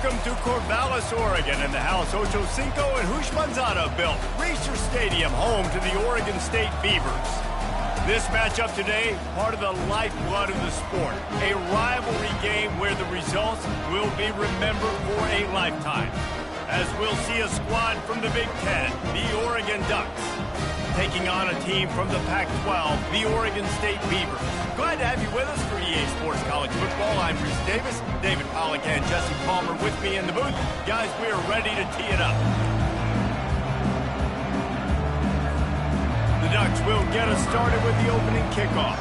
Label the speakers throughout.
Speaker 1: Welcome to Corvallis, Oregon, in the House Ocho Cinco and Hushmanzada built Reser Stadium, home to the Oregon State Beavers. This matchup today, part of the lifeblood of the sport, a rivalry game where the results will be remembered for a lifetime. As we'll see a squad from the Big Ten, the Oregon Ducks, taking on a team from the Pac-12, the Oregon State Beavers. Glad to have you with us for EA Sports College Football. I'm Reese Davis, David Pollack and Jesse Palmer with me in the booth. Guys, we are ready to tee it up. The Ducks will get us started with the opening kickoff.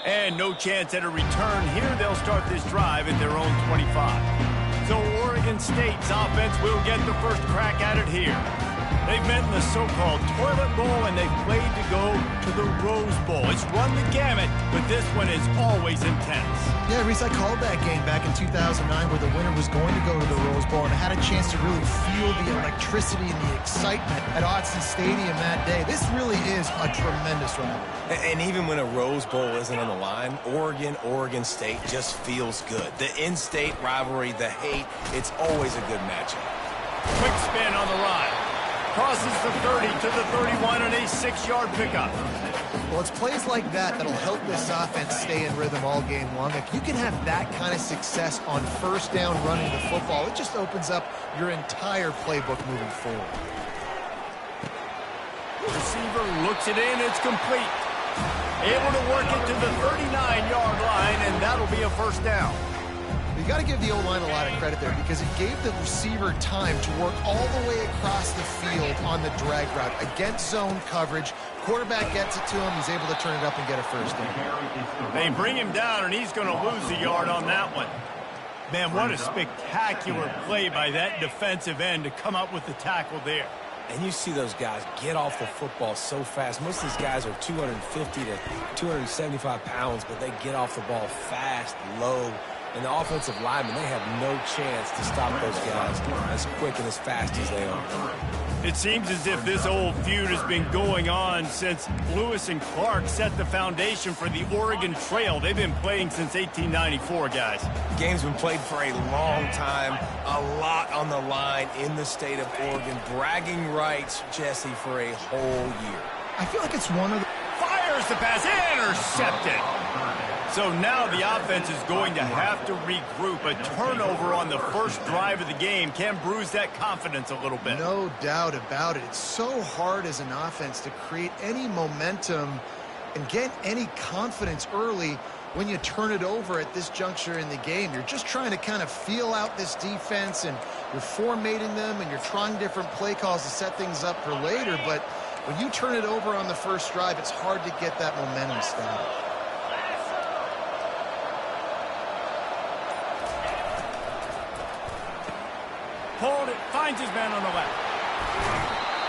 Speaker 1: And no chance at a return here. They'll start this drive at their own 25. So Oregon State's offense will get the first crack at it here. They've met in the so-called toilet bowl, and they've played to go to the Rose Bowl. It's run the gamut, but this one is always intense.
Speaker 2: Yeah, Reese, I called that game back in 2009 where the winner was going to go to the Rose Bowl, and I had a chance to really feel the electricity and the excitement at Autzen Stadium that day. This really is a tremendous rivalry.
Speaker 3: And even when a Rose Bowl isn't on the line, Oregon State just feels good. The in-state rivalry, the hate, it's always a good matchup.
Speaker 1: Quick spin on the ride. Crosses the 30 to the 31 and a 6-yard pickup.
Speaker 2: Well, it's plays like that that'll help this offense stay in rhythm all game long. If you can have that kind of success on first down running the football, it just opens up your entire playbook moving forward.
Speaker 1: Receiver looks it in, it's complete. Able to work it to the 39-yard line, and that'll be a first down.
Speaker 2: You got to give the O-line a lot of credit there because it gave the receiver time to work all the way across the field on the drag route against zone coverage. Quarterback gets it to him. He's able to turn it up and get a first down.
Speaker 1: They bring him down, and he's going to lose a yard on that one. Man, what a spectacular play by that defensive end to come up with the tackle there.
Speaker 3: And you see those guys get off the football so fast. Most of these guys are 250 to 275 pounds, but they get off the ball fast, low. And the offensive linemen, they have no chance to stop those guys as quick and as fast as they are.
Speaker 1: It seems as if this old feud has been going on since Lewis and Clark set the foundation for the Oregon Trail. They've been playing since 1894, guys.
Speaker 3: The game's been played for a long time, a lot on the line in the state of Oregon. Bragging rights, Jesse, for a whole year.
Speaker 2: I feel like it's one of the...
Speaker 1: Fires the pass, intercepted. So now the offense is going to have to regroup. A turnover on the first drive of the game can bruise that confidence a little bit.
Speaker 2: No doubt about it. It's so hard as an offense to create any momentum and get any confidence early when you turn it over at this juncture in the game. You're just trying to kind of feel out this defense, and you're formatting them, and you're trying different play calls to set things up for later. But when you turn it over on the first drive, it's hard to get that momentum started.
Speaker 1: Hold it, finds his man on the left.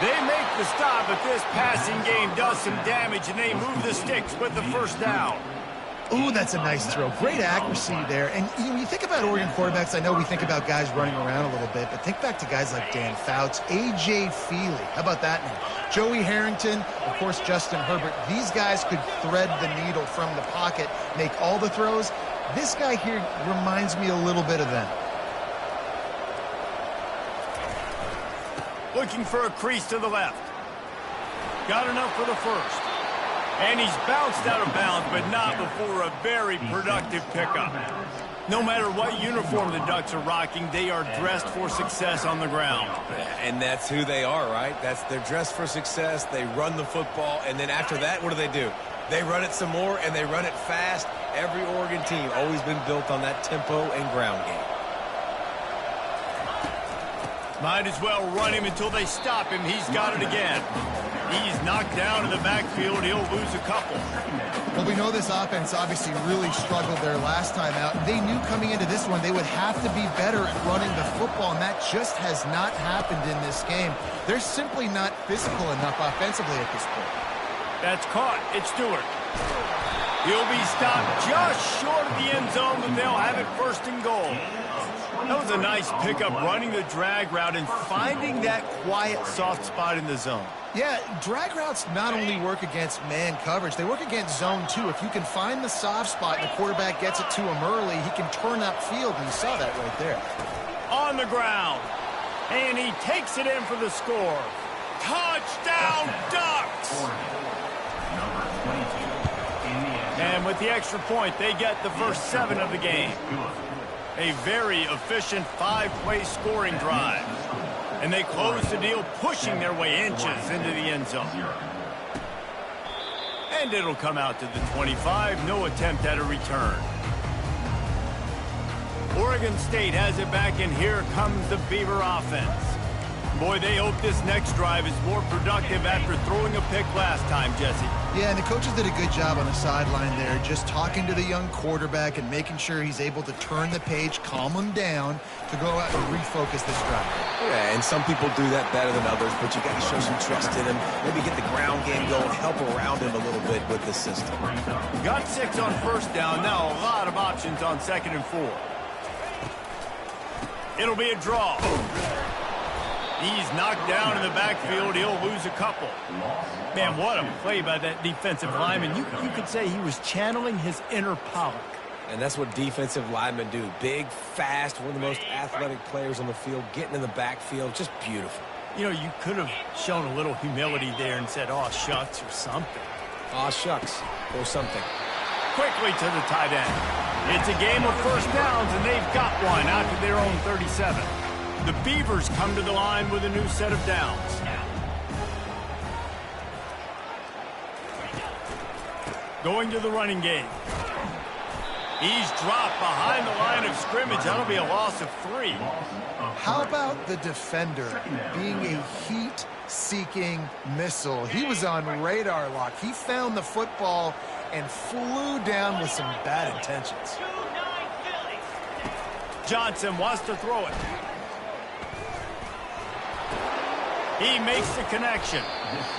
Speaker 1: They make the stop, but this passing game does some damage, and they move the sticks with the first down.
Speaker 2: Ooh, that's a nice throw. Great accuracy there. And you think about Oregon quarterbacks, I know we think about guys running around a little bit, but think back to guys like Dan Fouts, A.J. Feely. How about that name? Joey Harrington, of course, Justin Herbert. These guys could thread the needle from the pocket, make all the throws. This guy here reminds me a little bit of them.
Speaker 1: Looking for a crease to the left. Got enough for the first. And he's bounced out of bounds, but not before a very productive pickup. No matter what uniform the Ducks are rocking, they are dressed for success on the ground.
Speaker 3: And that's who they are, right? They're dressed for success. They run the football, and then after that, what do? They run it some more, and they run it fast. Every Oregon team always been built on that tempo and ground game.
Speaker 1: Might as well run him until they stop him. He's got it again. He's knocked down in the backfield. He'll lose a couple.
Speaker 2: Well, we know this offense obviously really struggled their last time out. They knew coming into this one they would have to be better at running the football, and that just has not happened in this game. They're simply not physical enough offensively at this point.
Speaker 1: That's caught. It's Stewart. He'll be stopped just short of the end zone, but they'll have it first and goal. That was a nice pickup, running the drag route and finding that quiet, soft spot in the zone.
Speaker 2: Yeah, drag routes not only work against man coverage, they work against zone too. If you can find the soft spot and the quarterback gets it to him early, he can turn upfield, and you saw that right there.
Speaker 1: On the ground, and he takes it in for the score. Touchdown, Ducks! And with the extra point, they get the first 7 of the game. A very efficient 5-play scoring drive. And they close the deal, pushing their way inches into the end zone. And it'll come out to the 25. No attempt at a return. Oregon State has it back, and here comes the Beaver offense. Boy, they hope this next drive is more productive after throwing a pick last time, Jesse.
Speaker 2: Yeah, and the coaches did a good job on the sideline there, just talking to the young quarterback and making sure he's able to turn the page, calm him down, to go out and refocus this drive.
Speaker 3: Yeah, and some people do that better than others, but you got to show some trust in him. Maybe get the ground game going, help around him a little bit with the system.
Speaker 1: Got 6 on first down. Now a lot of options on 2nd and 4. It'll be a draw. He's knocked down in the backfield. He'll lose a couple. Man, what a play by that defensive lineman. You could say he was channeling his inner Pollock.
Speaker 3: And that's what defensive linemen do. Big, fast, one of the most athletic players on the field, getting in the backfield. Just beautiful.
Speaker 1: You know, you could have shown a little humility there and said, "Aw, shucks," or something.
Speaker 3: Aw, shucks, or something.
Speaker 1: Quickly to the tight end. It's a game of first downs, and they've got one out to their own 37. The Beavers come to the line with a new set of downs. Going to the running game. He's dropped behind the line of scrimmage. That'll be a loss of 3.
Speaker 2: How about the defender being a heat-seeking missile? He was on radar lock. He found the football and flew down with some bad intentions.
Speaker 1: Johnson wants to throw it. He makes the connection.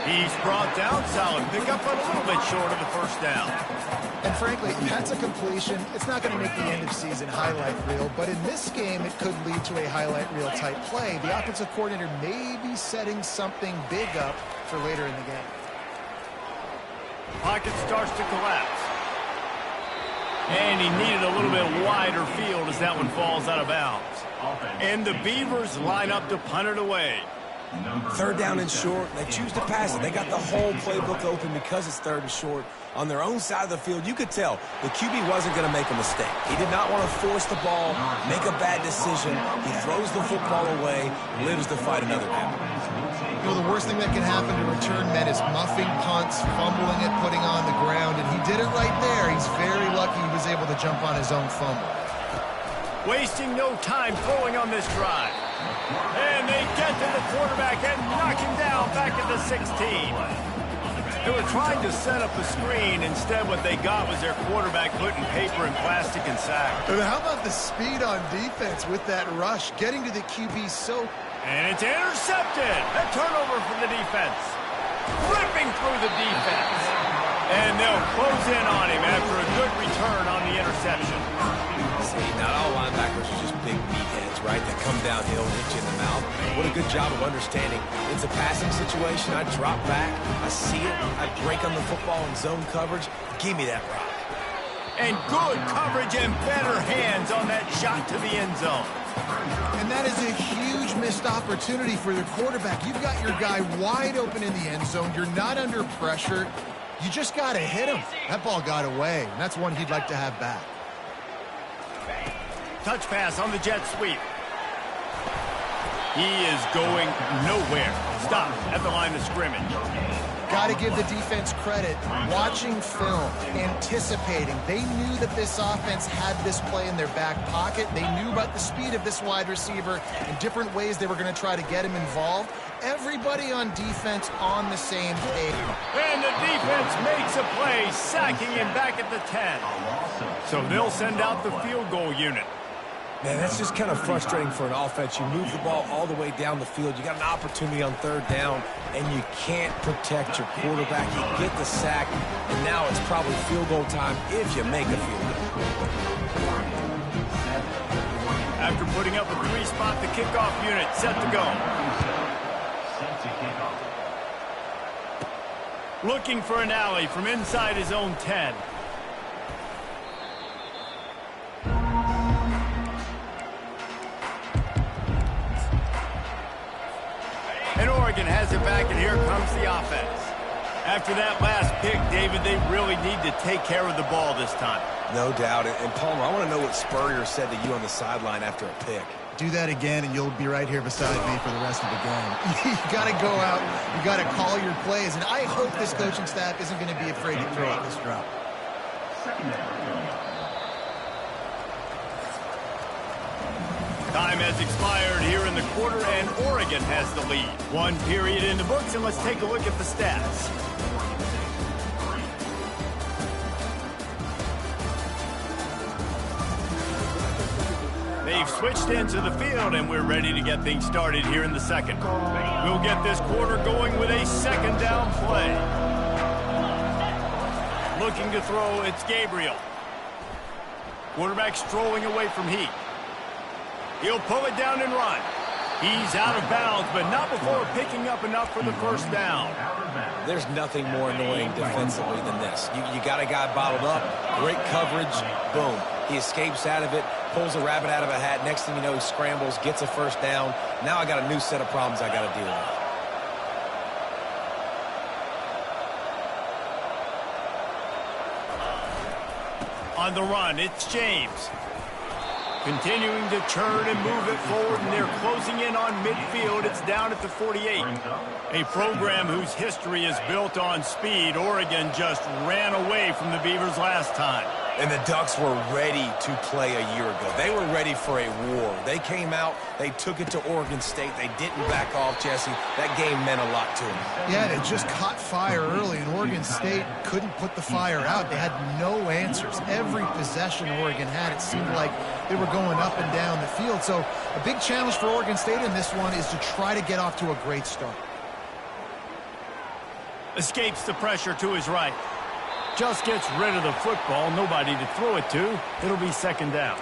Speaker 1: He's brought down. Solid pickup, but a little bit short of the first down.
Speaker 2: And frankly, that's a completion. It's not going to make the end-of-season highlight reel, but in this game, it could lead to a highlight reel type play. The offensive coordinator may be setting something big up for later in the game.
Speaker 1: Pocket starts to collapse. And he needed a little bit wider field as that one falls out of bounds. And the Beavers line up to punt it away.
Speaker 3: 3rd down and short. They choose to pass it. They got the whole playbook open because it's 3rd and short. On their own side of the field, you could tell the QB wasn't going to make a mistake. He did not want to force the ball, make a bad decision. He throws the football away, lives to fight another down.
Speaker 2: You know, the worst thing that can happen to return men is muffing punts, fumbling it, putting on the ground, and he did it right there. He's very lucky he was able to jump on his own fumble.
Speaker 1: Wasting no time throwing on this drive. And they get to the quarterback and knock him down back at the 16. They were trying to set up a screen. Instead, what they got was their quarterback putting paper and plastic and sack.
Speaker 2: And how about the speed on defense with that rush, getting to the QB so...
Speaker 1: And it's intercepted. A turnover for the defense. Ripping through the defense. And they'll close in on him after a good return on the interception.
Speaker 3: See, not all linebackers are just big meatheads, right? That come downhill and hit you in the mouth. What a good job of understanding. It's a passing situation. I drop back. I see it. I break on the football in zone coverage. Give me that rock.
Speaker 1: And good coverage and better hands on that shot to the end zone.
Speaker 2: And that is a huge missed opportunity for the quarterback. You've got your guy wide open in the end zone. You're not under pressure. You just got to hit him. That ball got away, and that's one he'd like to have back.
Speaker 1: Touch pass on the jet sweep. He is going nowhere. Stop at the line of scrimmage.
Speaker 2: Got to give the defense credit. Watching film, anticipating. They knew that this offense had this play in their back pocket. They knew about the speed of this wide receiver and different ways they were going to try to get him involved. Everybody on defense on the same page.
Speaker 1: And the defense makes a play, sacking him back at the 10. So they'll send out the field goal unit.
Speaker 3: Man, that's just kind of frustrating for an offense. You move the ball all the way down the field. You got an opportunity on 3rd down, and you can't protect your quarterback. You get the sack, and now it's probably field goal time if you make a field goal.
Speaker 1: After putting up a 3-spot, the kickoff unit set to go. Looking for an alley from inside his own 10. And Oregon has it back, and here comes the offense. After that last pick, David, they really need to take care of the ball this time.
Speaker 3: No doubt. And Palmer, I want to know what Spurrier said to you on the sideline after a pick.
Speaker 2: Do that again, and you'll be right here beside me for the rest of the game. You got to go out. You got to call your plays, and I hope this coaching staff isn't going to be afraid to throw out this drop.
Speaker 1: Time has expired here in the quarter, and Oregon has the lead. 1 period in the books, and let's take a look at the stats. They've switched into the field, and we're ready to get things started here in the second. We'll get this quarter going with a second down play. Looking to throw, it's Gabriel. Quarterback strolling away from Heat. He'll pull it down and run. He's out of bounds, but not before picking up enough for the first down.
Speaker 3: There's nothing more annoying defensively than this. You got a guy bottled up, great coverage, boom. He escapes out of it, pulls a rabbit out of a hat. Next thing you know, he scrambles, gets a first down. Now I got a new set of problems I got to deal with.
Speaker 1: On the run, it's James. Continuing to turn and move it forward, and they're closing in on midfield. It's down at the 48. A program whose history is built on speed. Oregon just ran away from the Beavers last time.
Speaker 3: And the Ducks were ready to play a year ago. They were ready for a war. They came out, they took it to Oregon State. They didn't back off, Jesse. That game meant a lot to them.
Speaker 2: Yeah, they just caught fire early, and Oregon State couldn't put the fire out. They had no answers. Every possession Oregon had, it seemed like they were going up and down the field. So a big challenge for Oregon State in this one is to try to get off to a great start.
Speaker 1: Escapes the pressure to his right. Just gets rid of the football. Nobody to throw it to. It'll be second down.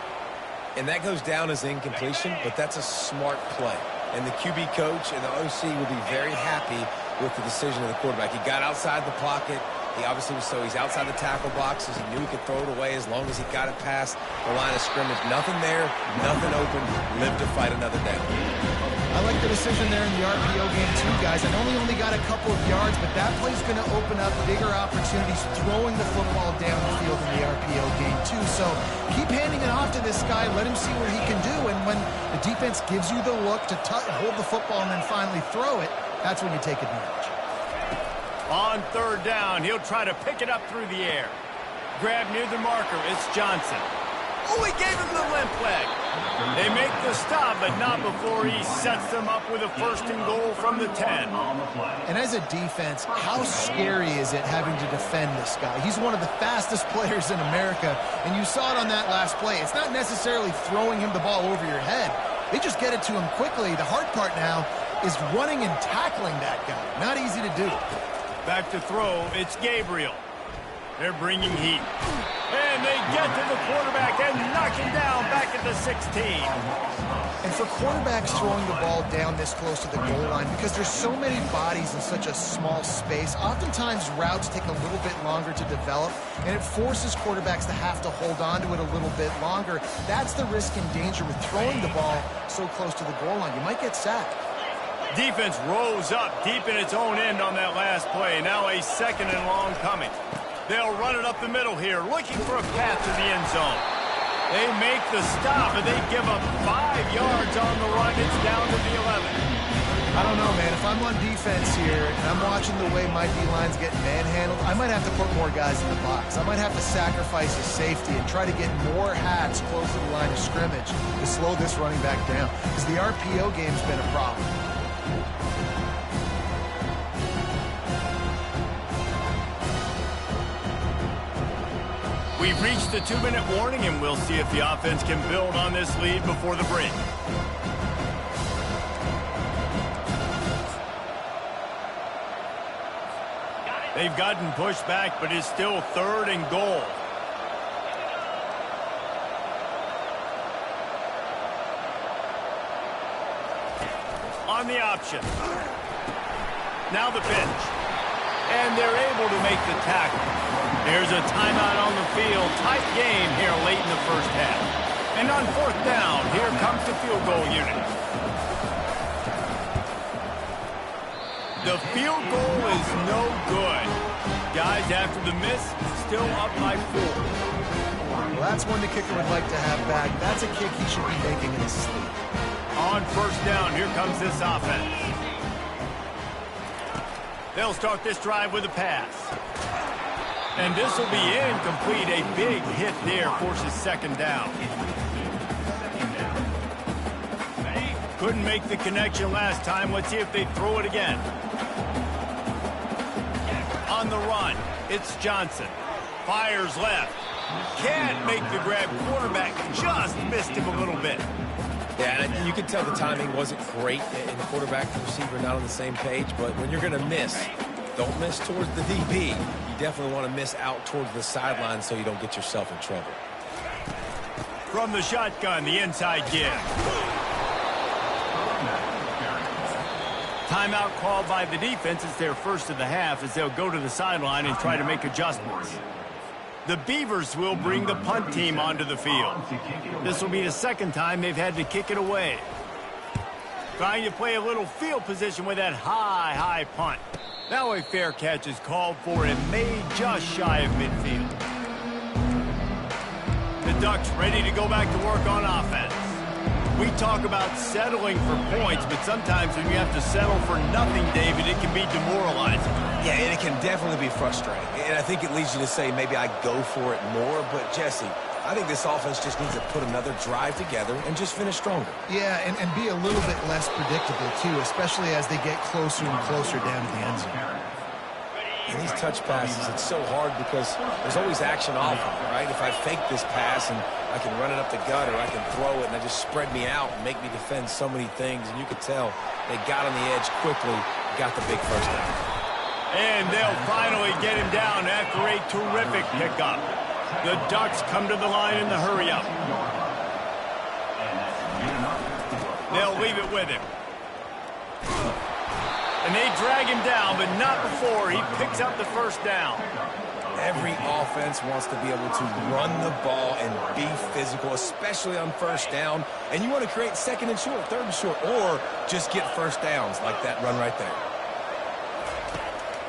Speaker 3: And that goes down as incompletion, but that's a smart play. And the QB coach and the OC will be very happy with the decision of the quarterback. He got outside the pocket. He obviously was he's outside the tackle boxes. He knew he could throw it away as long as he got it past the line of scrimmage. Nothing there, nothing open. Live to fight another down.
Speaker 2: I like the decision there in the RPO game too, guys. I know he only got a couple of yards, but that play's going to open up bigger opportunities throwing the football down the field in the RPO game too. So keep handing it off to this guy. Let him see what he can do. And when the defense gives you the look to hold the football and then finally throw it, that's when you take advantage.
Speaker 1: On third down, he'll try to pick it up through the air. Grab near the marker. It's Johnson. Oh, he gave him the limp leg. They make the stop, but not before he sets them up with a 1st and goal from the 10.
Speaker 2: And as a defense, how scary is it having to defend this guy? He's one of the fastest players in America, and you saw it on that last play. It's not necessarily throwing him the ball over your head. They just get it to him quickly. The hard part now is running and tackling that guy. Not easy to do.
Speaker 1: Back to throw, it's Gabriel. They're bringing heat. And they get to the quarterback and knock him down back at the 16.
Speaker 2: And for quarterbacks throwing the ball down this close to the goal line, because there's so many bodies in such a small space, oftentimes routes take a little bit longer to develop, and it forces quarterbacks to have to hold on to it a little bit longer. That's the risk and danger with throwing the ball so close to the goal line. You might get sacked.
Speaker 1: Defense rose up deep in its own end on that last play. Now a 2nd and long coming. They'll run it up the middle here, looking for a path to the end zone. They make the stop, and they give up 5 yards on the run. It's down to the 11.
Speaker 2: I don't know, man. If I'm on defense here and I'm watching the way my D-line's getting manhandled, I might have to put more guys in the box. I might have to sacrifice a safety and try to get more hats close to the line of scrimmage to slow this running back down, because the RPO game's been a problem.
Speaker 1: We've reached the 2-minute warning, and we'll see if the offense can build on this lead before the break. They've gotten pushed back, but it's still 3rd and goal. on the option. Now the pitch. And they're able to make the tackle. There's a timeout on the field. Tight game here late in the first half. And on fourth down, here comes the field goal unit. The field goal is no good. Guys, after the miss, still up by 4.
Speaker 2: Well, that's one the kicker would like to have back. That's a kick he should be making in his sleep.
Speaker 1: On first down, here comes this offense. They'll start this drive with a pass. And this will be incomplete. A big hit there forces second down. Couldn't make the connection last time. Let's see if they throw it again. On the run, it's Johnson. Fires left. Can't make the grab. Quarterback just missed him a little bit.
Speaker 3: Yeah, and you can tell the timing wasn't great, and quarterback and receiver not on the same page, but when you're going to miss, don't miss towards the DB. You definitely want to miss out towards the sideline so you don't get yourself in trouble.
Speaker 1: From the shotgun, the inside give. Timeout called by the defense. It's their first of the half as they'll go to the sideline and try to make adjustments. The Beavers will bring the punt team onto the field. This will be the second time they've had to kick it away. Trying to play a little field position with that high punt. Now a fair catch is called for and made just shy of midfield. The Ducks ready to go back to work on offense. We talk about settling for points, but sometimes when you have to settle for nothing, David, it can be demoralizing.
Speaker 3: Yeah, and it can definitely be frustrating. And I think it leads you to say maybe I go for it more. But, Jesse, I think this offense just needs to put another drive together and just finish stronger.
Speaker 2: Yeah, and be a little bit less predictable, too, especially as they get closer and closer down to the end zone.
Speaker 3: And these touch passes, it's so hard because there's always action off of it, right? If I fake this pass and I can run it up the gut or I can throw it and they just spread me out and make me defend so many things. And you could tell they got on the edge quickly, got the big first down.
Speaker 1: And they'll finally get him down after a terrific pickup. The Ducks come to the line in the hurry-up. They'll leave it with him. And they drag him down, but not before he picks up the first down.
Speaker 3: Every offense wants to be able to run the ball and be physical, especially on first down. And you want to create second and short, third and short, or just get first downs like that run right there.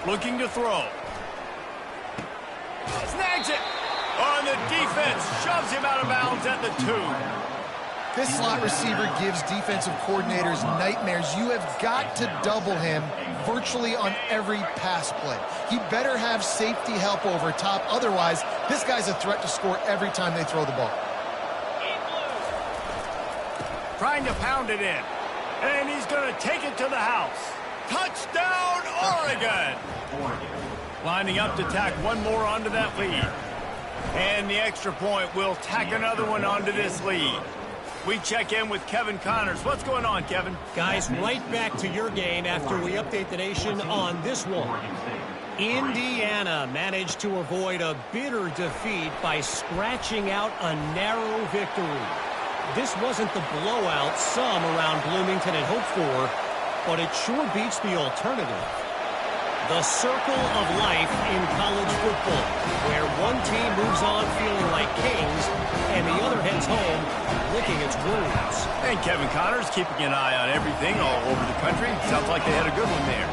Speaker 1: Looking to throw. Snags it. On the defense, shoves him out of bounds at the 2.
Speaker 2: This slot receiver gives defensive coordinators nightmares. You have got to double him virtually on every pass play. He better have safety help over top. Otherwise, this guy's a threat to score every time they throw the ball.
Speaker 1: Trying to pound it in. And he's going to take it to the house. Touchdown, Oregon! Lining up to tack one more onto that lead. And the extra point will tack another one onto this lead. We check in with Kevin Connors. What's going on, Kevin?
Speaker 4: Guys, right back to your game after we update the nation on this one. Indiana managed to avoid a bitter defeat by scratching out a narrow victory. This wasn't the blowout some around Bloomington had hoped for, but it sure beats the alternative. The circle of life in college football, where one team moves on feeling like kings and the other heads home licking its wounds.
Speaker 1: And Kevin Connors keeping an eye on everything all over the country. Sounds like they had a good one there.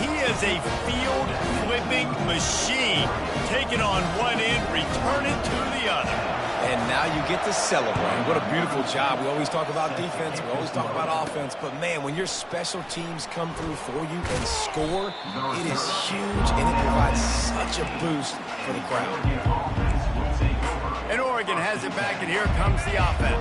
Speaker 1: He is a field-flipping machine. Taking on one end, return it to the other.
Speaker 3: And now you get to celebrate. What a beautiful job. We always talk about defense. We always talk about offense. But, man, when your special teams come through for you and score, it is huge, and it provides such a boost for the crowd.
Speaker 1: And Oregon has it back, and here comes the offense.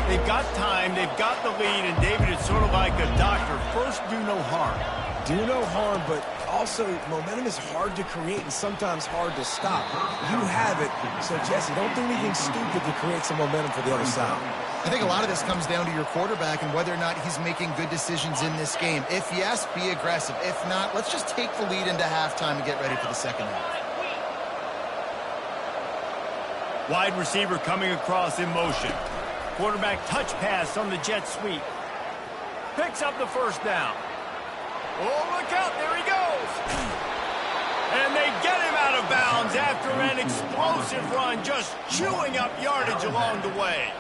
Speaker 1: They've got time. They've got the lead. And, David, it's sort of like a doctor. First, do no harm.
Speaker 3: Do no harm, but also momentum is hard to create and sometimes hard to stop. You have it, so Jesse, don't do anything stupid to create some momentum for the other side.
Speaker 2: I think a lot of this comes down to your quarterback and whether or not he's making good decisions in this game. If yes, be aggressive. If not, let's just take the lead into halftime and get ready for the second half.
Speaker 1: Wide receiver coming across in motion. Quarterback touch pass on the jet sweep. Picks up the first down. Oh, look out. There he goes. And they get him out of bounds after an explosive run, just chewing up yardage along the way.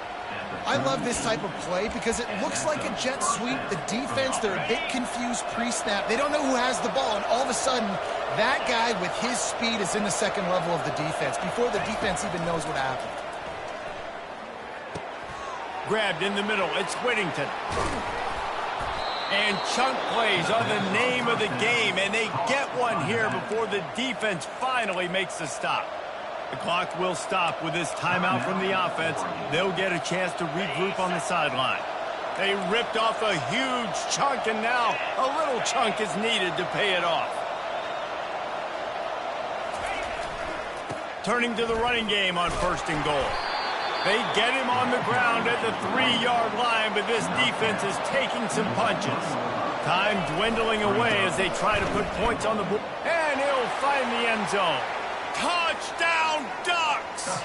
Speaker 2: I love this type of play because it looks like a jet sweep. The defense, they're a bit confused pre-snap. They don't know who has the ball, and all of a sudden, that guy with his speed is in the second level of the defense before the defense even knows what happened.
Speaker 1: Grabbed in the middle. It's Whittington. And chunk plays are the name of the game, and they get one here before the defense finally makes the stop. The clock will stop with this timeout from the offense. They'll get a chance to regroup on the sideline. They ripped off a huge chunk, and now a little chunk is needed to pay it off. Turning to the running game on 1st and goal. They get him on the ground at the 3-yard line, but this defense is taking some punches. Time dwindling away as they try to put points on the board. And he'll find the end zone. Touchdown, Ducks!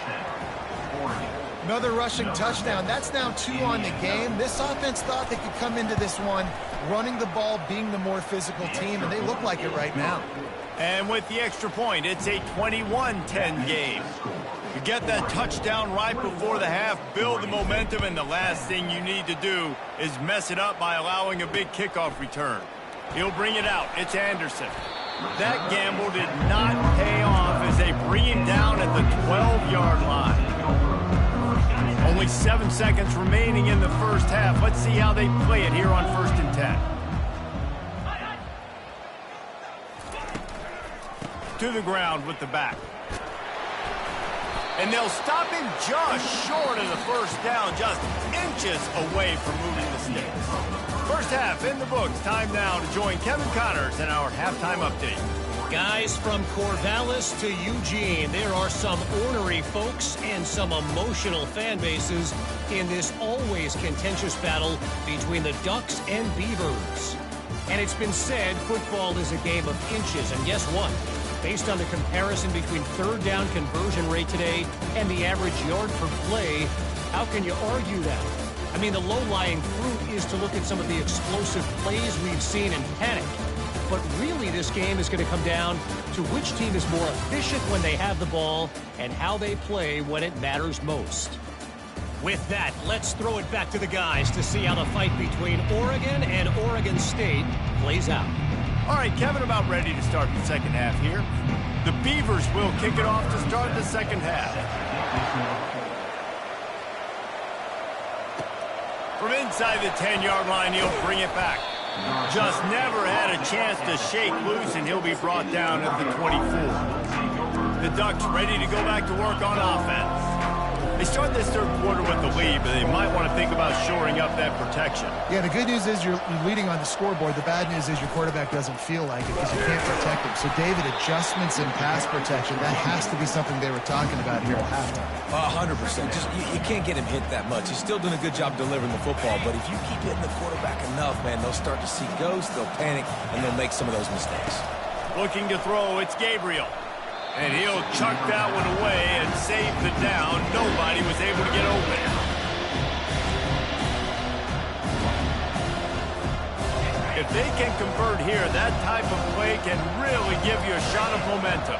Speaker 2: Another rushing touchdown. That's now 2 on the game. This offense thought they could come into this one running the ball, being the more physical team, and they look like it right now.
Speaker 1: And with the extra point, it's a 21-10 game. You get that touchdown right before the half, build the momentum, and the last thing you need to do is mess it up by allowing a big kickoff return. He'll bring it out. It's Anderson. That gamble did not pay off as they bring him down at the 12-yard line. Only 7 seconds remaining in the first half. Let's see how they play it here on 1st and 10. To the ground with the back. And they'll stop him just short of the first down, just inches away from moving the sticks. First half in the books. Time now to join Kevin Connors in our halftime update.
Speaker 4: Guys, from Corvallis to Eugene, there are some ornery folks and some emotional fan bases in this always contentious battle between the Ducks and Beavers. And it's been said football is a game of inches, and guess what? Based on the comparison between 3rd down conversion rate today and the average yard per play, how can you argue that? I mean, the low-lying fruit is to look at some of the explosive plays we've seen and panic. But really, this game is going to come down to which team is more efficient when they have the ball and how they play when it matters most. With that, let's throw it back to the guys to see how the fight between Oregon and Oregon State plays out.
Speaker 1: All right, Kevin, about ready to start the second half here. The Beavers will kick it off to start the second half. From inside the 10-yard line, he'll bring it back. Just never had a chance to shake loose, and he'll be brought down at the 24. The Ducks ready to go back to work on offense. They start this third quarter with the lead, but they might want to think about shoring up that protection.
Speaker 2: Yeah, the good news is you're leading on the scoreboard. The bad news is your quarterback doesn't feel like it because you can't protect him. So, David, adjustments in pass protection, that has to be something they were talking about here at halftime.
Speaker 3: 100%. Just you can't get him hit that much. He's still doing a good job delivering the football, but if you keep hitting the quarterback enough, man, they'll start to see ghosts, they'll panic, and they'll make some of those mistakes.
Speaker 1: Looking to throw, it's Gabriel. And he'll chuck that one away and save the down. Nobody was able to get open. If they can convert here, that type of play can really give you a shot of momentum.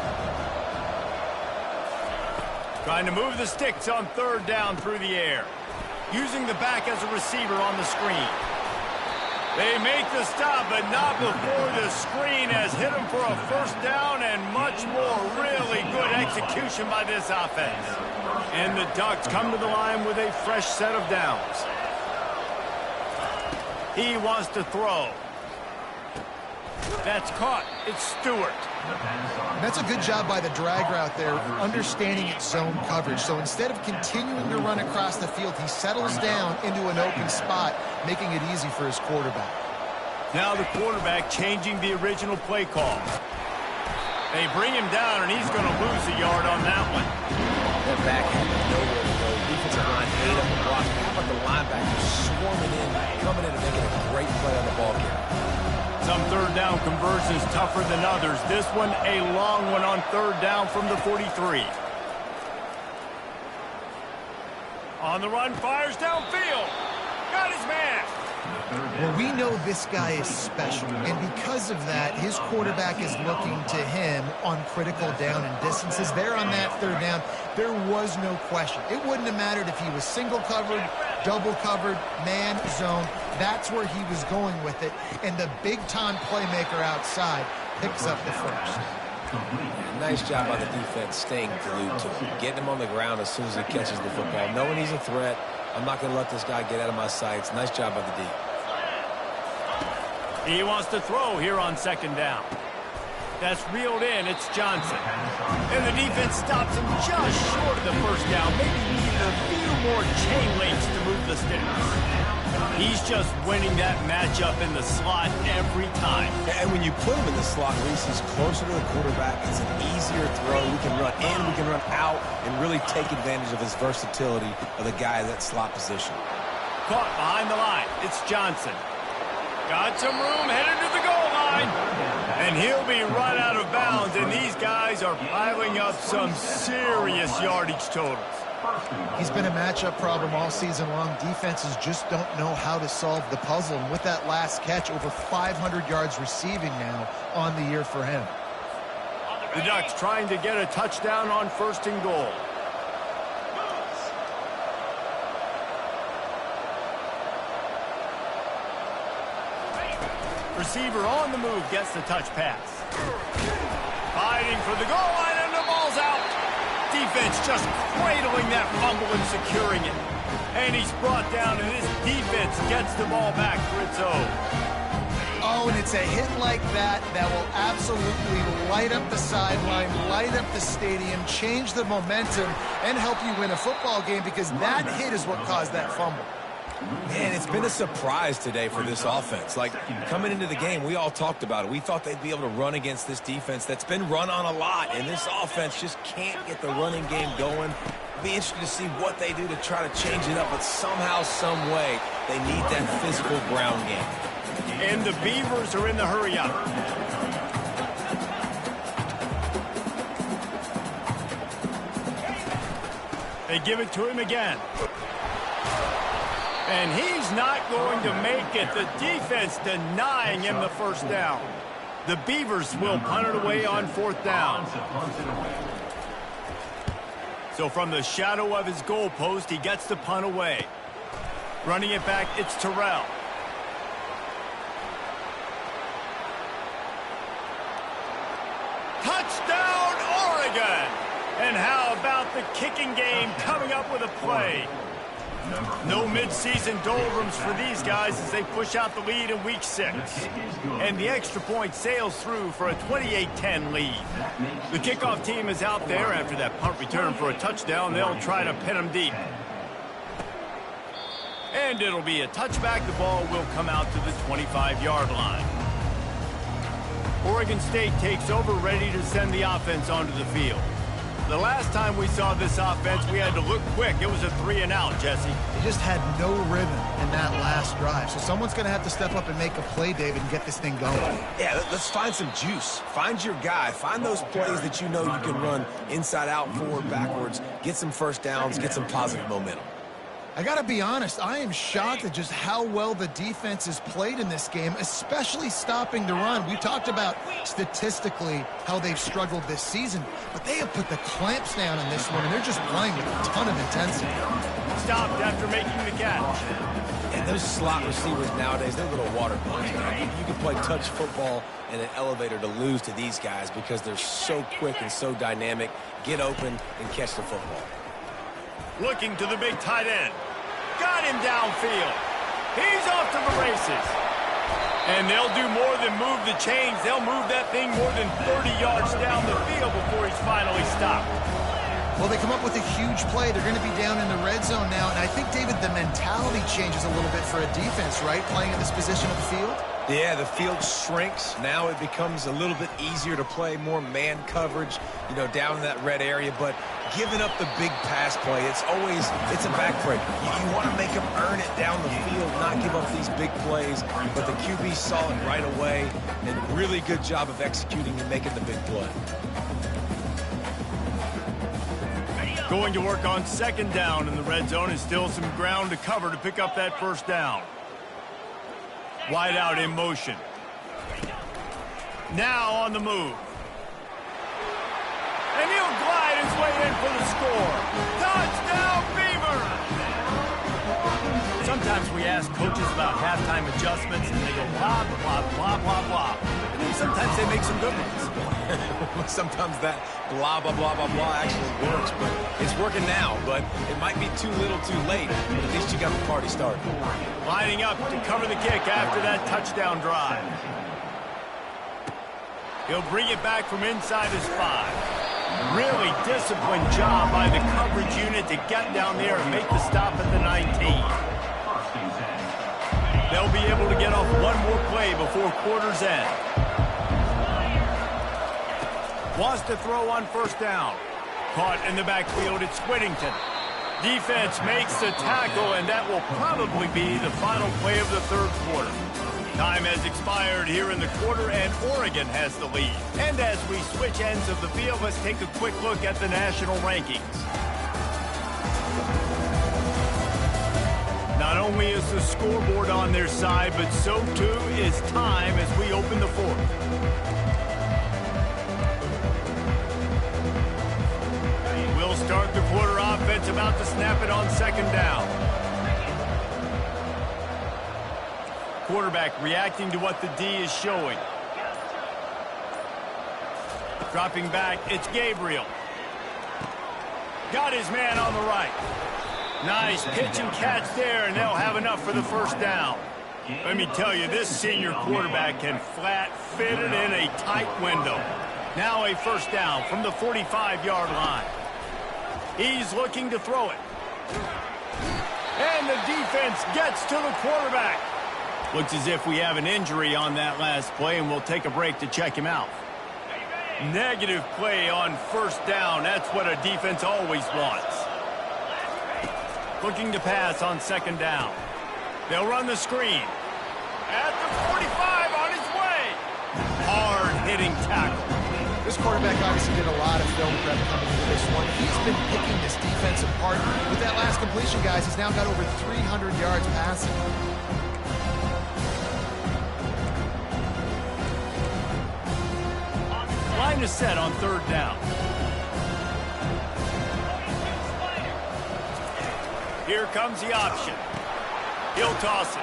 Speaker 1: Trying to move the sticks on 3rd down through the air. Using the back as a receiver on the screen. They make the stop, but not before the screen has hit them for a first down and much more. Really good execution by this offense. And the Ducks come to the line with a fresh set of downs. He wants to throw. That's caught. It's Stewart.
Speaker 2: That's a good job by the drag route there, understanding its zone coverage. So instead of continuing to run across the field, he settles down into an open spot, making it easy for his quarterback.
Speaker 1: Now the quarterback changing the original play call. They bring him down, and he's going to lose a yard on that one.
Speaker 3: That back had nowhere to go. Defensive line ate up the block. How about the linebackers swarming in, coming in and making a great play on the ball carrier?
Speaker 1: Some 3rd down conversions tougher than others. This one a long one on 3rd down from the 43. On the run, fires downfield. Got his man.
Speaker 2: Well, we know this guy is special, and because of that, his quarterback is looking to him on critical down and distances. There on that third down, there was no question. It wouldn't have mattered if he was single covered, double covered, man, zone. That's where he was going with it, and the big-time playmaker outside picks up the first.
Speaker 3: Nice job by the defense staying glued to him, getting him on the ground as soon as he catches the football. Knowing he's a threat, I'm not going to let this guy get out of my sights. Nice job by the D.
Speaker 1: He wants to throw here on second down. That's reeled in. It's Johnson. And the defense stops him just short of the first down. Maybe needed a few more chain links to move the sticks. He's just winning that matchup in the slot every time.
Speaker 3: And when you put him in the slot, Reese, he's closer to the quarterback. It's an easier throw. We can run in, we can run out, and really take advantage of his versatility of the guy in that slot position.
Speaker 1: Caught behind the line. It's Johnson. Got some room, headed to the goal line. And he'll be run out of bounds, and these guys are piling up some serious yardage totals.
Speaker 2: He's been a matchup problem all season long. Defenses just don't know how to solve the puzzle. And with that last catch, over 500 yards receiving now on the year for him.
Speaker 1: The Ducks trying to get a touchdown on first and goal. Receiver on the move gets the touch pass. Fighting for the goal line, and the ball's out. Defense just cradling that fumble and securing it. And he's brought down, and this defense gets the ball back for its own.
Speaker 2: Oh, and it's a hit like that that will absolutely light up the sideline, light up the stadium, change the momentum, and help you win a football game, because that hit is what caused that fumble.
Speaker 3: Man, it's been a surprise today for this offense. Like, coming into the game, we all talked about it. We thought they'd be able to run against this defense that's been run on a lot, and this offense just can't get the running game going. It'll be interesting to see what they do to try to change it up, but somehow, some way, they need that physical ground game.
Speaker 1: And the Beavers are in the hurry-up. They give it to him again. And he's not going to make it. The defense denying him the first down. The Beavers will punt it away on fourth down. So from the shadow of his goal post, he gets the punt away. Running it back, it's Terrell. Touchdown, Oregon! And how about the kicking game coming up with a play? No midseason doldrums for these guys as they push out the lead in Week 6. And the extra point sails through for a 28-10 lead. The kickoff team is out there after that punt return for a touchdown. They'll try to pin them deep. And it'll be a touchback. The ball will come out to the 25-yard line. Oregon State takes over, ready to send the offense onto the field. The last time we saw this offense, we had to look quick. It was a 3-and-out, Jesse.
Speaker 2: They just had no rhythm in that last drive. So someone's going to have to step up and make a play, David, and get this thing going.
Speaker 3: Yeah, let's find some juice. Find your guy. Find those plays that you know you can run inside out, forward, backwards, get some first downs, get some positive momentum.
Speaker 2: I got to be honest, I am shocked at just how well the defense has played in this game, especially stopping the run. We talked about statistically how they've struggled this season, but they have put the clamps down in this one, and they're just playing with a ton of intensity.
Speaker 1: Stopped after making the catch.
Speaker 3: And those slot receivers nowadays, they're little water bugs. You can play touch football in an elevator to lose to these guys because they're so quick and so dynamic. Get open and catch the football.
Speaker 1: Looking to the big tight end. Got him downfield. He's off to the races. And they'll do more than move the chains. They'll move that thing more than 30 yards down the field before he's finally stopped.
Speaker 2: Well, they come up with a huge play. They're going to be down in the red zone now. And I think, David, the mentality changes a little bit for a defense, right? Playing in this position of the field.
Speaker 3: Yeah, the field shrinks. Now it becomes a little bit easier to play more man coverage, you know, down in that red area. But giving up the big pass play, it's a backbreaker. You want to make them earn it down the field, not give up these big plays. But the QB saw it right away, and really good job of executing and making the big play.
Speaker 1: Going to work on second down in the red zone, and still some ground to cover to pick up that first down. Wide out in motion. Now on the move. And he'll glide his way in for the score. Touchdown, Beaver! Sometimes we ask coaches about halftime adjustments, and they go blah, blah, blah, blah, blah. And then sometimes they make some good ones.
Speaker 3: Sometimes that blah, blah, blah, blah, blah actually works, but it's working now, but it might be too little too late, but at least you got the party started.
Speaker 1: Lining up to cover the kick after that touchdown drive. He'll bring it back from inside his 5. Really disciplined job by the coverage unit to get down there and make the stop at the 19. They'll be able to get off one more play before quarter's end. Wants to throw on first down. Caught in the backfield, it's Whittington. Defense makes the tackle, and that will probably be the final play of the third quarter. Time has expired here in the quarter, and Oregon has the lead. And as we switch ends of the field, let's take a quick look at the national rankings. Not only is the scoreboard on their side, but so too is time as we open the fourth. We'll start the quarter offense, about to snap it on second down. Quarterback reacting to what the D is showing. Dropping back, it's Gabriel. Got his man on the right. Nice pitch and catch there, and they'll have enough for the first down. Let me tell you, this senior quarterback can flat fit it in a tight window. Now a first down from the 45-yard line. He's looking to throw it. And the defense gets to the quarterback. Looks as if we have an injury on that last play, and we'll take a break to check him out. Negative play on first down. That's what a defense always wants. Looking to pass on second down. They'll run the screen. At the 45, on his way. Hard-hitting tackle.
Speaker 2: This quarterback obviously did a lot of film prep coming into this one. He's been picking this defense apart. With that last completion, guys, he's now got over 300 yards passing.
Speaker 1: Line is set on third down. Here comes the option. He'll toss it.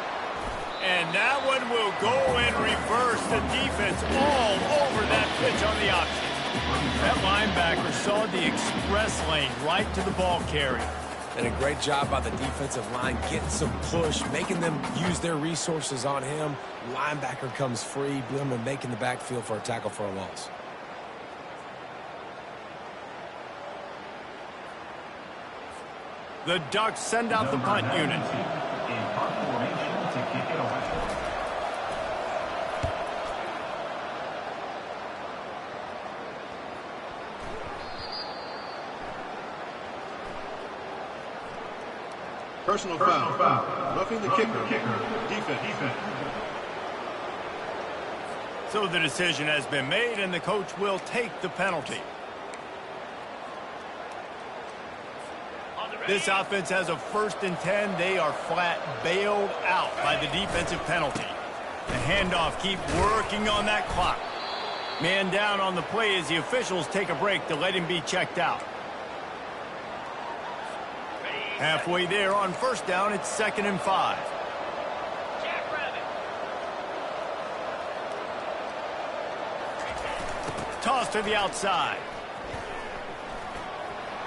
Speaker 1: And that one will go in reverse. The defense all over that pitch on the option. That linebacker saw the express lane right to the ball carrier.
Speaker 3: And a great job by the defensive line getting some push, making them use their resources on him. Linebacker comes free, boom, and making the backfield for a tackle for a loss.
Speaker 1: The Ducks send out the punt unit.
Speaker 5: Personal foul. Roughing the kicker. Defense.
Speaker 1: So the decision has been made, and the coach will take the penalty. This offense has a 1st and 10. They are flat bailed out by the defensive penalty. The handoff keep working on that clock. Man down on the play as the officials take a break to let him be checked out. Halfway there on first down, it's 2nd and 5. Toss to the outside.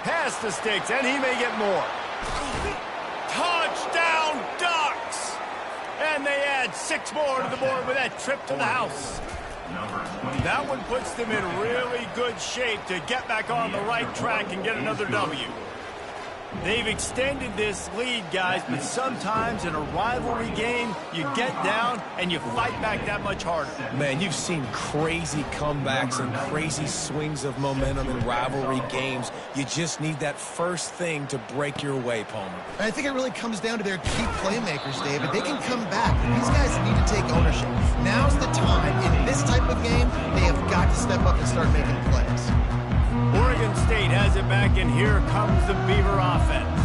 Speaker 1: Past the sticks, and he may get more. Touchdown, Ducks! And they add 6 more to the board with that trip to the house. That one puts them in really good shape to get back on the right track and get another W. They've extended this lead, guys, but sometimes in a rivalry game, you get down and you fight back that much harder.
Speaker 3: Man, you've seen crazy comebacks and crazy swings of momentum in rivalry games. You just need that first thing to break your way, Palmer.
Speaker 2: I think it really comes down to their key playmakers, David. They can come back. These guys need to take ownership. Now's the time. In this type of game, they have got to step up and start making plays.
Speaker 1: Oregon State has it back, and here comes the Beaver offense.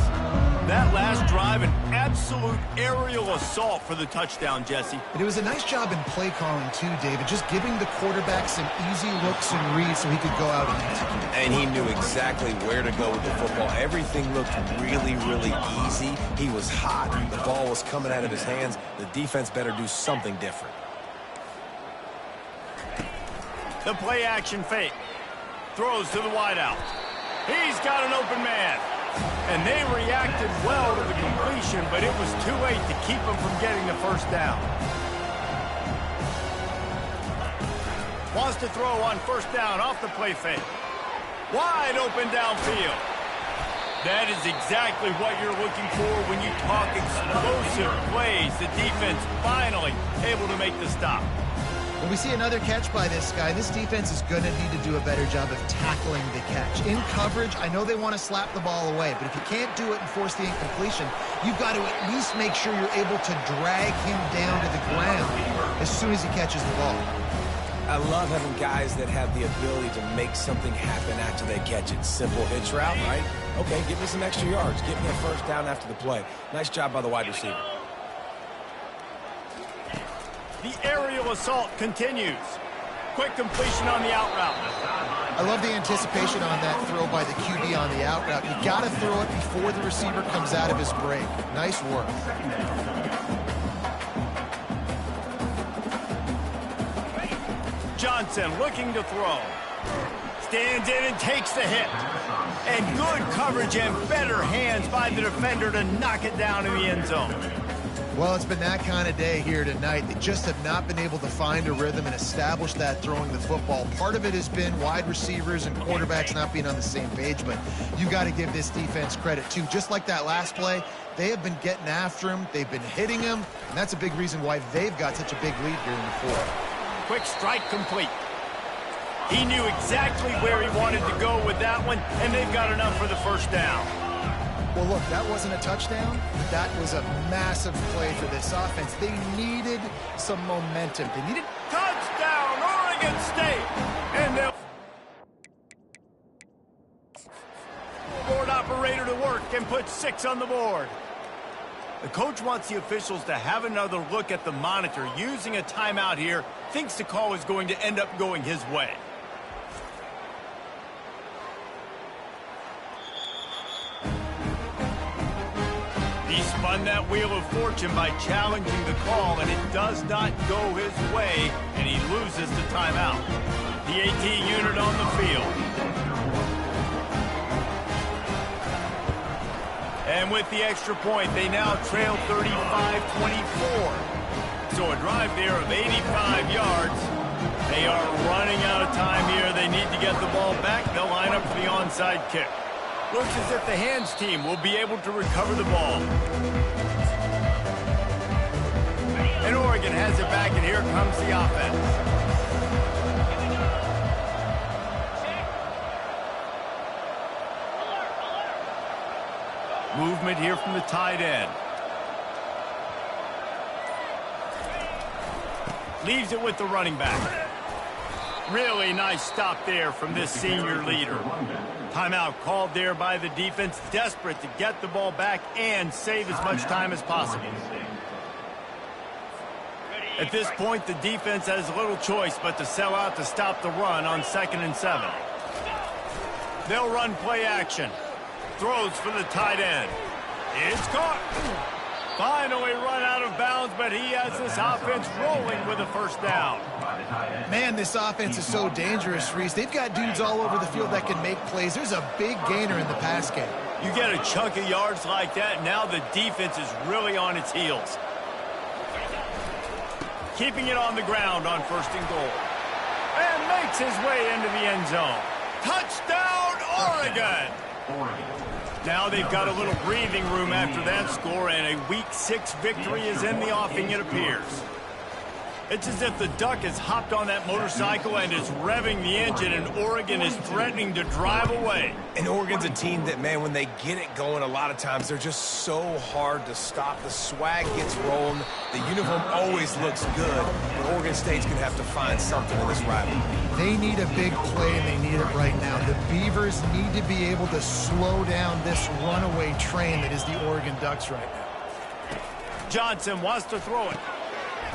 Speaker 1: That last drive, an absolute aerial assault for the touchdown, Jesse.
Speaker 2: And it was a nice job in play calling too, David, just giving the quarterback some easy looks and reads so he could go out and execute.
Speaker 3: And he knew exactly where to go with the football. Everything looked really, really easy. He was hot. The ball was coming out of his hands. The defense better do something different.
Speaker 1: The play action fake. Throws to the wideout. He's got an open man. And they reacted well to the completion, but it was too late to keep him from getting the first down. Wants to throw on first down off the play fake. Wide open downfield. That is exactly what you're looking for when you talk explosive plays. The defense finally able to make the stop.
Speaker 2: When we see another catch by this guy, this defense is going to need to do a better job of tackling the catch. In coverage, I know they want to slap the ball away, but if you can't do it and force the incompletion, you've got to at least make sure you're able to drag him down to the ground as soon as he catches the ball.
Speaker 3: I love having guys that have the ability to make something happen after they catch it. Simple hitch route, right? Okay, give me some extra yards. Get me a first down after the play. Nice job by the wide receiver.
Speaker 1: The aerial assault continues. Quick completion on the out route.
Speaker 2: I love the anticipation on that throw by the QB on the out route. You got to throw it before the receiver comes out of his break. Nice work.
Speaker 1: Johnson looking to throw. Stands in and takes the hit. And good coverage and better hands by the defender to knock it down in the end zone.
Speaker 2: Well, it's been that kind of day here tonight. They just have not been able to find a rhythm and establish that throwing the football. Part of it has been wide receivers and quarterbacks not being on the same page, but you got to give this defense credit too. Just like that last play, they have been getting after him. They've been hitting him, and that's a big reason why they've got such a big lead here in the fourth.
Speaker 1: Quick strike complete. He knew exactly where he wanted to go with that one, and they've got enough for the first down.
Speaker 2: Well, look, that wasn't a touchdown, but that was a massive play for this offense. They needed some momentum. They needed...
Speaker 1: Touchdown, Oregon State! And they'll... Board operator to work and put 6 on the board. The coach wants the officials to have another look at the monitor. Using a timeout here, thinks the call is going to end up going his way. He spun that wheel of fortune by challenging the call, and it does not go his way, and he loses the timeout. The AT unit on the field. And with the extra point, they now trail 35-24. So a drive there of 85 yards. They are running out of time here. They need to get the ball back. They'll line up for the onside kick. Looks as if the hands team will be able to recover the ball. And Oregon has it back, and here comes the offense. Movement here from the tight end. Leaves it with the running back. Really nice stop there from this senior leader. Timeout called there by the defense, desperate to get the ball back and save as much time as possible. At this point, the defense has little choice but to sell out to stop the run on 2nd and 7. They'll run play action. Throws for the tight end. It's caught. Finally run out of bounds, but he has this offense rolling with a first down.
Speaker 2: Man, this offense is so dangerous, Reese. They've got dudes all over the field that can make plays. There's a big gainer in the pass game.
Speaker 1: You get a chunk of yards like that, now the defense is really on its heels. Keeping it on the ground on 1st and goal. And makes his way into the end zone. Touchdown, Oregon! Now they've got a little breathing room after that score, and a Week 6 victory is in the offing, it appears. It's as if the Duck has hopped on that motorcycle and is revving the engine, and Oregon is threatening to drive away.
Speaker 3: And Oregon's a team that, man, when they get it going, a lot of times they're just so hard to stop. The swag gets rolling. The uniform always looks good. But Oregon State's going to have to find something in this rivalry.
Speaker 2: They need a big play, and they need it right now. The Beavers need to be able to slow down this runaway train that is the Oregon Ducks right now.
Speaker 1: Johnson wants to throw it.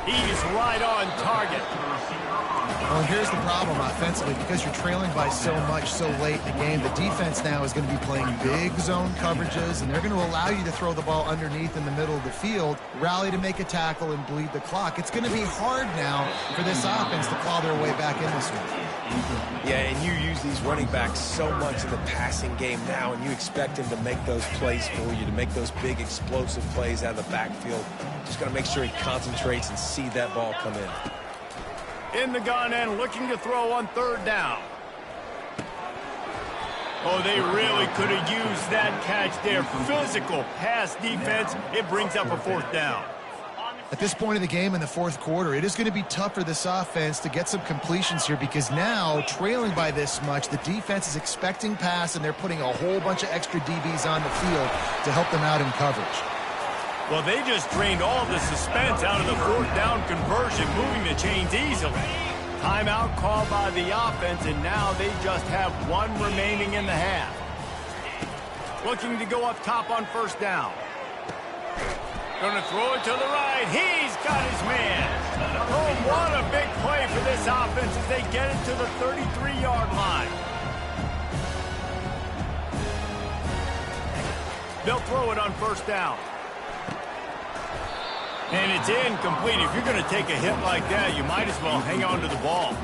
Speaker 1: He's right on target.
Speaker 2: Well, here's the problem offensively. Because you're trailing by so much so late in the game, the defense now is going to be playing big zone coverages, and they're going to allow you to throw the ball underneath in the middle of the field, rally to make a tackle, and bleed the clock. It's going to be hard now for this offense to claw their way back in this one.
Speaker 3: Yeah, and you use these running backs so much in the passing game now, and you expect him to make those plays for you, to make those big explosive plays out of the backfield. Just got to make sure he concentrates and see that ball come in.
Speaker 1: In the gun and looking to throw on third down. Oh, they really could have used that catch there. Physical pass defense. It brings up a fourth down.
Speaker 2: At this point of the game in the fourth quarter, it is going to be tough for this offense to get some completions here, because now, trailing by this much, the defense is expecting pass, and they're putting a whole bunch of extra DBs on the field to help them out in coverage.
Speaker 1: Well, they just drained all the suspense out of the fourth down conversion, moving the chains easily. Timeout called by the offense, and now they just have one remaining in the half. Looking to go up top on first down. Going to throw it to the right. He's got his man. Oh, what a big play for this offense as they get it to the 33-yard line. They'll throw it on first down. And it's incomplete. If you're going to take a hit like that, you might as well hang on to the ball.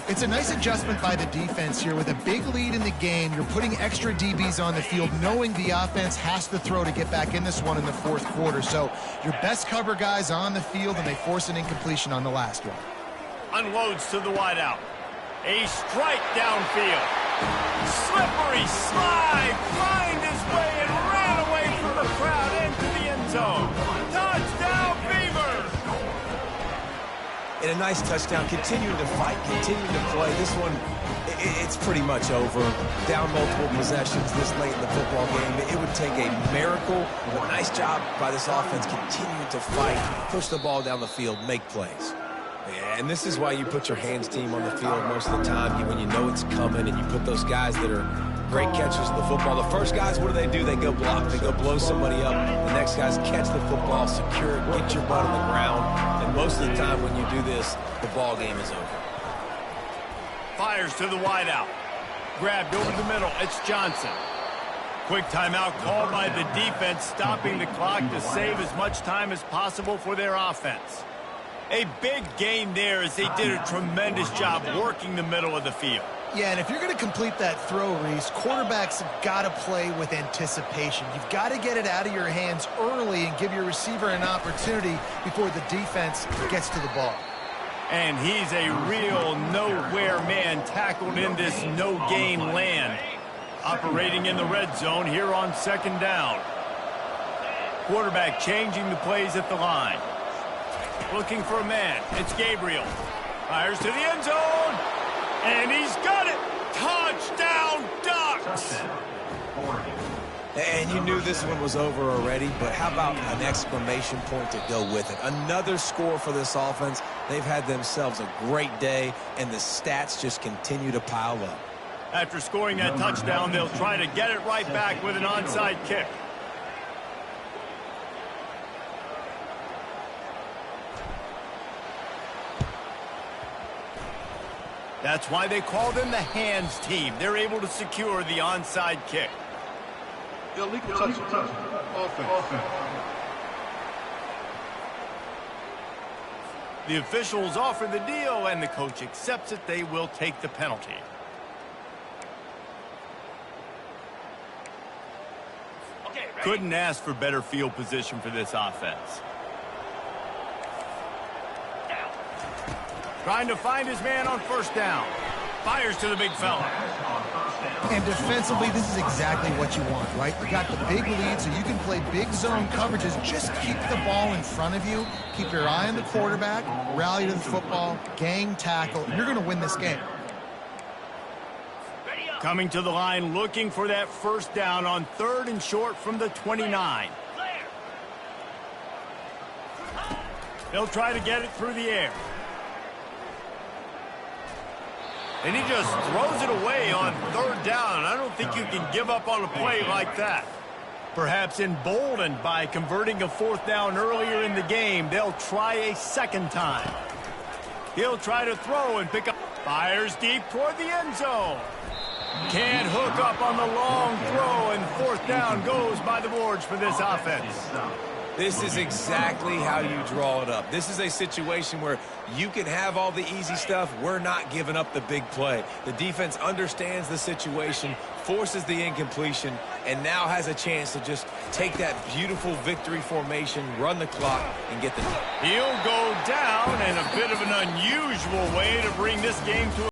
Speaker 2: It's a nice adjustment by the defense here. With a big lead in the game, you're putting extra DBs on the field, knowing the offense has to throw to get back in this one in the fourth quarter. So your best cover guys on the field, and they force an incompletion on the last one.
Speaker 1: Unloads to the wideout. A strike downfield. Slippery slide. Find his way and ran away from the crowd into the end zone. Touchdown, Beavers!
Speaker 3: And a nice touchdown, continuing to fight, continuing to play. This one, it's pretty much over. Down multiple possessions this late in the football game. It would take a miracle, but nice job by this offense continuing to fight, push the ball down the field, make plays. Yeah, and this is why you put your hands team on the field most of the time, when you know it's coming, and you put those guys that are great catchers of the football. The first guys, what do? They go block. They go blow somebody up. The next guys catch the football, secure it, get your butt on the ground. And most of the time when you do this, the ball game is over.
Speaker 1: Fires to the wideout. Grabbed over the middle. It's Johnson. Quick timeout called by the defense, stopping the clock to save as much time as possible for their offense. A big gain there as they did a tremendous job working the middle of the field.
Speaker 2: Yeah, and if you're going to complete that throw, Reese, quarterbacks have got to play with anticipation. You've got to get it out of your hands early and give your receiver an opportunity before the defense gets to the ball.
Speaker 1: And he's a real nowhere man, tackled in this no-gain land. Operating in the red zone here on second down. Quarterback changing the plays at the line. Looking for a man. It's Gabriel. Fires to the end zone. And he's got it. Touchdown, Ducks.
Speaker 3: And you knew this one was over already, but how about an exclamation point to go with it? Another score for this offense. They've had themselves a great day, and the stats just continue to pile up.
Speaker 1: After scoring that touchdown, they'll try to get it right back with an onside kick. That's why they call them the hands team. They're able to secure the onside kick.
Speaker 5: Illegal touch. Offense.
Speaker 1: The officials offer the deal, and the coach accepts it. They will take the penalty. Couldn't ask for better field position for this offense. Trying to find his man on first down. Fires to the big fella.
Speaker 2: And defensively, this is exactly what you want, right? You got the big lead, so you can play big zone coverages. Just keep the ball in front of you. Keep your eye on the quarterback. Rally to the football. Gang tackle. And you're going to win this game.
Speaker 1: Coming to the line, looking for that first down on 3rd and short from the 29. They'll try to get it through the air. And he just throws it away on 3rd down. I don't think you can give up on a play like that. Perhaps emboldened by converting a 4th down earlier in the game, they'll try a second time. He'll try to throw and pick up. Fires deep toward the end zone. Can't hook up on the long throw, and 4th down goes by the boards for this offense.
Speaker 3: This is exactly how you draw it up. This is a situation where you can have all the easy stuff. We're not giving up the big play. The defense understands the situation, forces the incompletion, and now has a chance to just take that beautiful victory formation, run the clock, and get the...
Speaker 1: He'll go down in a bit of an unusual way to bring this game to a